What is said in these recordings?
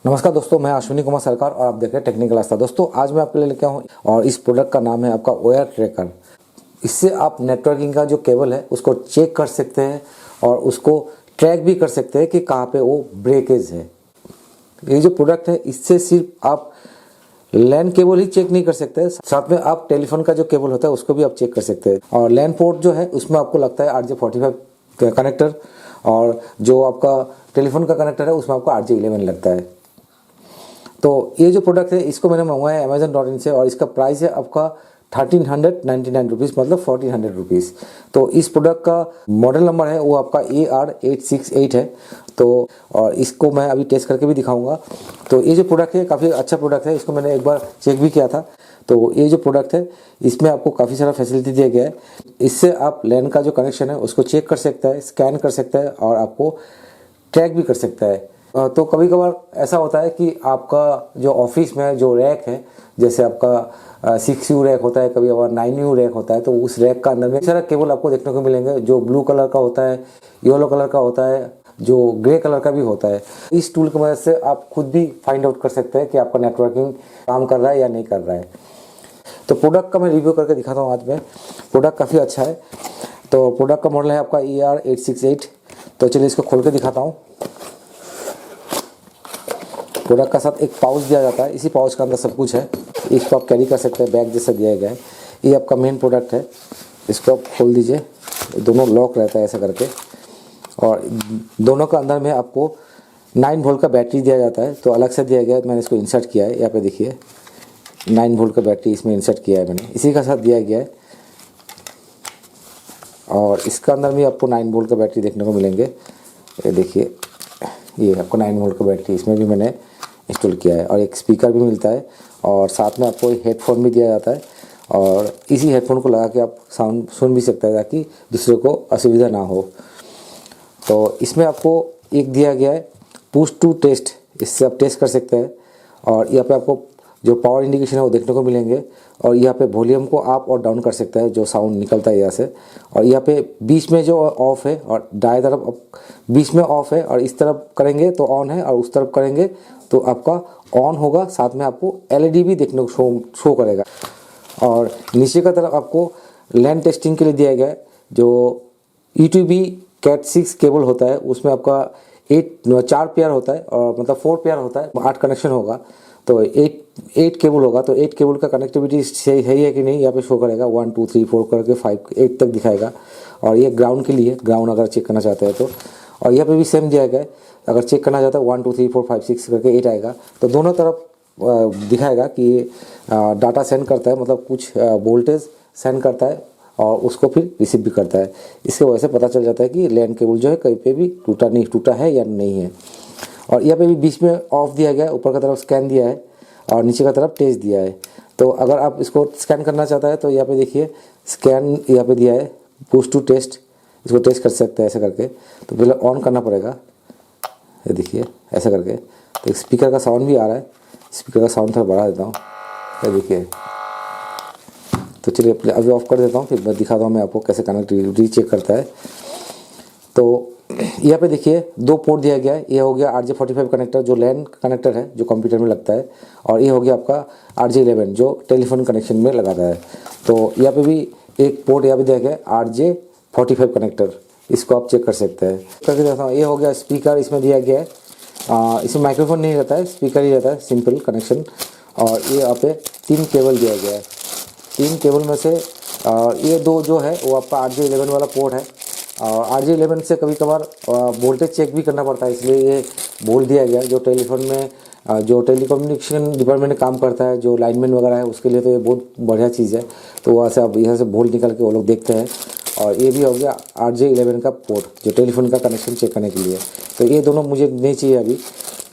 नमस्कार दोस्तों, मैं अश्विनी कुमार सरकार और आप देख रहे हैं टेक्निकल आस्था। दोस्तों आज मैं आपके लिए लेके आऊँ और इस प्रोडक्ट का नाम है आपका ओयर ट्रैकर। इससे आप नेटवर्किंग का जो केबल है उसको चेक कर सकते हैं और उसको ट्रैक भी कर सकते हैं कि कहाँ पे वो ब्रेकेज है। ये जो प्रोडक्ट है इससे सिर्फ आप लैन केबल ही चेक नहीं कर सकते, साथ में आप टेलीफोन का जो केबल होता है उसको भी आप चेक कर सकते हैं। और लैन पोर्ट जो है उसमें आपको लगता है RJ45 कनेक्टर, और जो आपका टेलीफोन का कनेक्टर है उसमें आपको RJ11 लगता है। तो ये जो प्रोडक्ट है इसको मैंने मंगवाया है Amazon.in से और इसका प्राइस है आपका 1399 रुपीज़, मतलब 1400 रुपीज़। तो इस प्रोडक्ट का मॉडल नंबर है वो आपका AR868 है। तो और इसको मैं अभी टेस्ट करके भी दिखाऊंगा। तो ये जो प्रोडक्ट है काफ़ी अच्छा प्रोडक्ट है, इसको मैंने एक बार चेक भी किया था। तो ये जो प्रोडक्ट है इसमें आपको काफ़ी सारा फैसिलिटी दिया गया है। इससे आप लैन का जो कनेक्शन है उसको चेक कर सकता है, स्कैन कर सकता है और आपको ट्रैक भी कर सकता है। तो कभी कभार ऐसा होता है कि आपका जो ऑफिस में जो रैक है, जैसे आपका 6U रैक होता है, कभी कभार 9U रैक होता है, तो उस रैक का अंदर में सारा केबल आपको देखने को मिलेंगे, जो ब्लू कलर का होता है, येलो कलर का होता है, जो ग्रे कलर का भी होता है। इस टूल की मदद से आप खुद भी फाइंड आउट कर सकते हैं कि आपका नेटवर्किंग काम कर रहा है या नहीं कर रहा है। तो प्रोडक्ट का मैं रिव्यू करके दिखाता हूँ आज में। प्रोडक्ट काफ़ी अच्छा है। तो प्रोडक्ट का मॉडल है आपका AR868। तो चलिए इसको खोल के दिखाता हूँ। प्रोडक्ट का साथ एक पाउच दिया जाता है, इसी पाउच के अंदर सब कुछ है। इसको आप कैरी कर सकते हैं, बैग जैसा दिया गया है। ये आपका मेन प्रोडक्ट है। इसको आप खोल दीजिए, दोनों लॉक रहता है ऐसा करके। और दोनों का अंदर में आपको 9 वोल्ट का बैटरी दिया जाता है, तो अलग से दिया गया है। मैंने इसको इंसर्ट किया है, यहाँ पे देखिए 9 वोल्ट का बैटरी इसमें इंसर्ट किया है मैंने, इसी का साथ दिया गया है। और इसका अंदर भी आपको 9 वोल्ट का बैटरी देखने को मिलेंगे। ये देखिए, ये आपको 9 वोल्ट का बैटरी इसमें भी मैंने इंस्टॉल किया है। और एक स्पीकर भी मिलता है और साथ में आपको एक हेडफोन भी दिया जाता है। और इसी हेडफोन को लगा के आप साउंड सुन भी सकते हैं ताकि दूसरे को असुविधा ना हो। तो इसमें आपको एक दिया गया है पुश टू टेस्ट, इससे आप टेस्ट कर सकते हैं। और यहाँ पे आपको जो पावर इंडिकेशन है वो देखने को मिलेंगे। और यहाँ पे वॉल्यूम को अप और डाउन कर सकते हैं, जो साउंड निकलता है यहाँ से। और यहाँ पे बीच में जो ऑफ है और दाएं तरफ बीच में ऑफ है, और इस तरफ करेंगे तो ऑन है और उस तरफ करेंगे तो आपका ऑन होगा। साथ में आपको LED भी देखने को शो करेगा। और नीचे का तरफ आपको लैन टेस्टिंग के लिए दिया गया है, जो E2B Cat 6 केबल होता है, उसमें आपका 4 पेयर होता है, और मतलब 4 पेयर होता है, 8 कनेक्शन होगा। तो 8 केबल होगा। तो 8 केबल का कनेक्टिविटी सही है कि नहीं यहाँ पे शो करेगा। 1 2 3 4 करके 5 8 तक दिखाएगा। और ये ग्राउंड के लिए, ग्राउंड अगर चेक करना चाहते हैं तो। और यहाँ पे भी सेम दिया गया है, अगर चेक करना चाहता है 1 2 3 4 5 6 करके 8 आएगा। तो दोनों तरफ दिखाएगा कि डाटा सेंड करता है, मतलब कुछ वोल्टेज सेंड करता है और उसको फिर रिसीव भी करता है। इसके वजह से पता चल जाता है कि लैन केबल जो है कहीं पे भी टूटा है या नहीं है। और यहाँ पे भी बीच में ऑफ दिया गया है, ऊपर की तरफ स्कैन दिया है और नीचे की तरफ टेस्ट दिया है। तो अगर आप इसको स्कैन करना चाहता है तो यहाँ पे देखिए स्कैन यहाँ पे दिया है, पुश टू टेस्ट, इसको टेस्ट कर सकते हैं ऐसे करके। तो पहले ऑन करना पड़ेगा, ये देखिए ऐसा करके। तो स्पीकर का साउंड भी आ रहा है, स्पीकर का साउंड थोड़ा बढ़ा देता हूँ, ये देखिए। तो चलिए अभी ऑफ कर देता हूँ, फिर मैं दिखाता हूँ मैं आपको कैसे कनेक्टिविटी चेक करता है। तो यहाँ पे देखिए 2 पोर्ट दिया गया है। ये हो गया RJ45 कनेक्टर, जो लैन कनेक्टर है जो कंप्यूटर में लगता है। और ये हो गया आपका RJ11 जो टेलीफोन कनेक्शन में लगाता है। तो यहाँ पे भी एक पोर्ट यहाँ पे दिया गया है RJ45 कनेक्टर, इसको आप चेक कर सकते हैं। करके देखता हूँ, ये हो गया स्पीकर, इसमें दिया गया है। इसमें माइक्रोफोन नहीं रहता है, स्पीकर ही रहता है, सिंपल कनेक्शन। और ये यहाँ पे 3 केबल दिया गया है। 3 केबल में से ये 2 जो है वो आपका RJ11 वाला पोर्ट है। और RJ11 से कभी कभार वोल्टेज चेक भी करना पड़ता है, इसलिए ये बोल दिया गया जो टेलीफोन में जो टेलीकम्युनिकेशन डिपार्टमेंट में काम करता है, जो लाइनमैन वगैरह है, उसके लिए तो ये बहुत बढ़िया चीज़ है। तो वहाँ से आप यहाँ से बोल्ट निकल के वो लोग देखते हैं। और ये भी हो गया RJ11 का पोर्ट, जो टेलीफोन का कनेक्शन चेक करने के लिए। तो ये दोनों मुझे नहीं चाहिए अभी,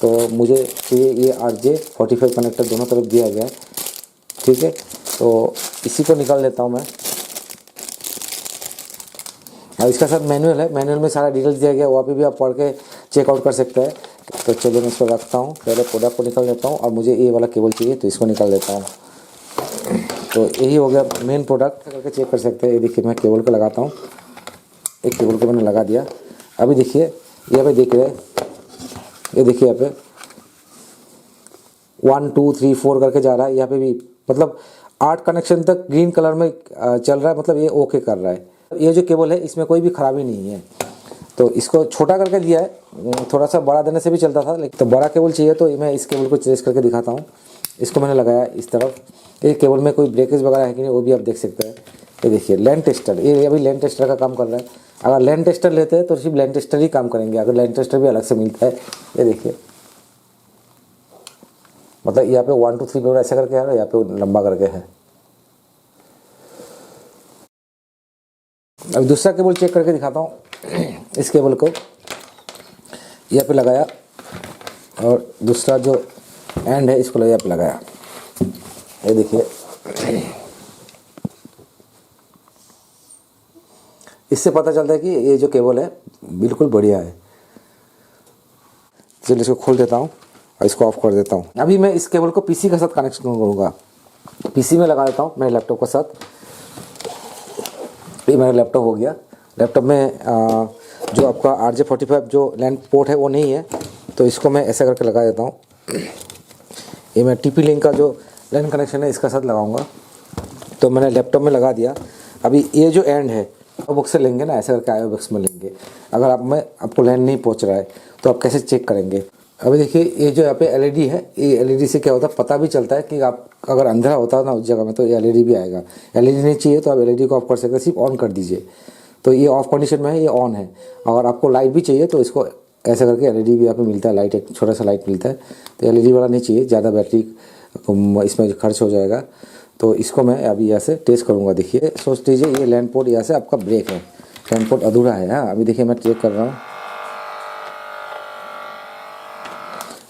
तो मुझे चाहिए ये RJ45 कनेक्टर, दोनों तरफ दिया गया है। ठीक है, तो इसी को निकाल लेता हूँ मैं। और इसका साथ मैनुअल है, मैनुअल में सारा डिटेल्स दिया गया है, वहाँ पे भी आप पढ़ के चेकआउट कर सकते हैं। तो चलिए मैं इसको रखता हूँ, पहले प्रोडक्ट को निकाल लेता हूँ। और मुझे ये वाला केबल चाहिए तो इसको निकाल लेता हूँ। तो यही हो गया मेन प्रोडक्ट, करके चेक कर सकते हैं। ये देखिए मैं केबल को लगाता हूँ, एक केबल को मैंने लगा दिया। अभी देखिए यहाँ पे देख रहे हैं, ये देखिए यहाँ पे 1 2 3 4 करके जा रहा है। यहाँ पे भी मतलब 8 कनेक्शन तक ग्रीन कलर में चल रहा है, मतलब ये ओके कर रहा है। ये जो केबल है इसमें कोई भी खराबी नहीं है। तो इसको छोटा करके दिया है, थोड़ा सा बड़ा देने से भी चलता था, लेकिन तो बड़ा केबल चाहिए तो मैं इस केबल को ट्रेस करके दिखाता हूँ। इसको मैंने लगाया इस तरफ, ये केबल में कोई ब्रेकेज वगैरह है कि नहीं वो भी आप देख सकते हैं। ये देखिए लैंड टेस्टर, ये अभी लैंड टेस्टर का काम कर रहा है। अगर लैंड टेस्टर लेते हैं तो सिर्फ लैंड टेस्टर ही काम करेंगे, अगर लैंड टेस्टर भी अलग से मिलता है। ये देखिए मतलब यहाँ पे 1 2 3 केबल ऐसा करके है और यहाँ पे लंबा करके है। अब दूसरा केबल चेक करके दिखाता हूँ। इस केबल को यहाँ पे लगाया और दूसरा जो एंड है इसको यहाँ पे लगाया। ये देखिए इससे पता चलता है कि ये जो केबल है बिल्कुल बढ़िया है। चलिए इसको खोल देता हूँ और इसको ऑफ कर देता हूँ। अभी मैं इस केबल को पीसी के साथ कनेक्शन करूँगा। पीसी में लगा देता हूँ मेरे लैपटॉप के साथ। ये मेरा लैपटॉप हो गया। लैपटॉप में जो आपका RJ45 जो लैन पोर्ट है वो नहीं है, तो इसको मैं ऐसा करके लगा देता हूँ। ये मैं TP लिंक का जो लैन कनेक्शन है इसका साथ लगाऊंगा। तो मैंने लैपटॉप में लगा दिया। अभी ये जो एंड है वो बॉक्स से लेंगे ना, ऐसा करके IO बॉक्स में लेंगे। अगर आपको लैन नहीं पहुँच रहा है तो आप कैसे चेक करेंगे। अभी देखिए ये जो यहाँ पे LED है, ये LED से क्या होता है पता भी चलता है कि आप अगर अंधेरा होता है ना उस जगह में तो ये LED भी आएगा। LED नहीं चाहिए तो आप LED को ऑफ कर सकते हैं, सिर्फ ऑन कर दीजिए। तो ये ऑफ कंडीशन में है, ये ऑन है। अगर आपको लाइट भी चाहिए तो इसको ऐसा करके LED भी यहाँ पे मिलता है, लाइट एक छोटा सा लाइट मिलता है। तो LED वाला नहीं चाहिए, ज़्यादा बैटरी इसमें खर्च हो जाएगा। तो इसको मैं अभी यहाँ से टेस्ट करूँगा। देखिए सोच लीजिए ये लैंड पोर्ट यहाँ से आपका ब्रेक है, लैंड पोर्ट अधूरा है। हाँ अभी देखिए मैं चेक कर रहा हूँ,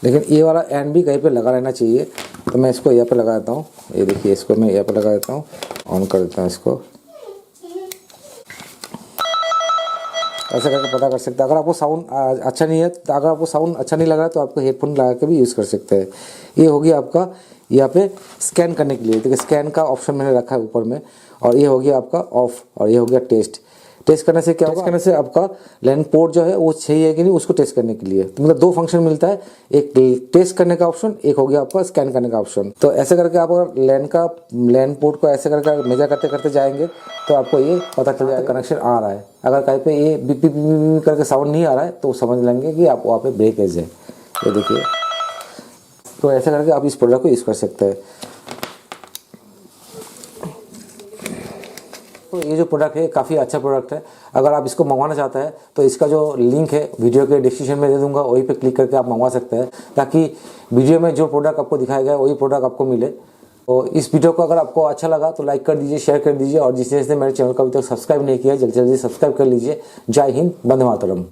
लेकिन ये वाला एंड भी कहीं पे लगा रहना चाहिए। तो मैं इसको यहाँ पे लगा देता हूँ। ये देखिए इसको मैं यहाँ पे लगा देता हूँ, ऑन कर देता हूँ इसको। ऐसा करके पता कर सकते हैं। अगर आपको साउंड अच्छा नहीं है, तो अगर आपको साउंड अच्छा नहीं लग रहा है तो आपको हेडफोन लगा के भी यूज़ कर सकते हैं। ये हो गया आपका यहाँ पे स्कैन करने के लिए। देखिए स्कैन का ऑप्शन मैंने रखा है ऊपर में। और ये हो गया आपका ऑफ, और ये हो गया टेस्ट। टेस्ट करने से क्या होगा, करने से आपका लैन पोर्ट जो है वो सही है कि नहीं उसको टेस्ट करने के लिए। तो मतलब 2 फंक्शन मिलता है, एक टेस्ट करने का ऑप्शन, एक हो गया आपका स्कैन करने का ऑप्शन। तो ऐसे करके आप अगर लैन पोर्ट को ऐसे करके मेजर करते करते जाएंगे तो आपको ये पता चल जाएगा कनेक्शन आ रहा है। अगर कहीं पे ये बीप बीप बीप करके साउंड नहीं आ रहा है तो समझ लेंगे कि आप वहाँ पे ब्रेकेज है। ये देखिए, तो ऐसे करके आप इस प्रोडक्ट को यूज़ कर सकते हैं। तो ये जो प्रोडक्ट है काफ़ी अच्छा प्रोडक्ट है। अगर आप इसको मंगवाना चाहते हैं तो इसका जो लिंक है वीडियो के डिस्क्रिप्शन में दे दूंगा, वहीं पे क्लिक करके आप मंगवा सकते हैं, ताकि वीडियो में जो प्रोडक्ट आपको दिखाया गया है वही प्रोडक्ट आपको मिले। तो इस वीडियो को अगर आपको अच्छा लगा तो लाइक कर दीजिए, शेयर कर दीजिए, और जिसने मेरे चैनल को अभी तक सब्सक्राइब नहीं किया जल्दी जल्दी सब्सक्राइब कर लीजिए। जय हिंद, वंदे मातरम।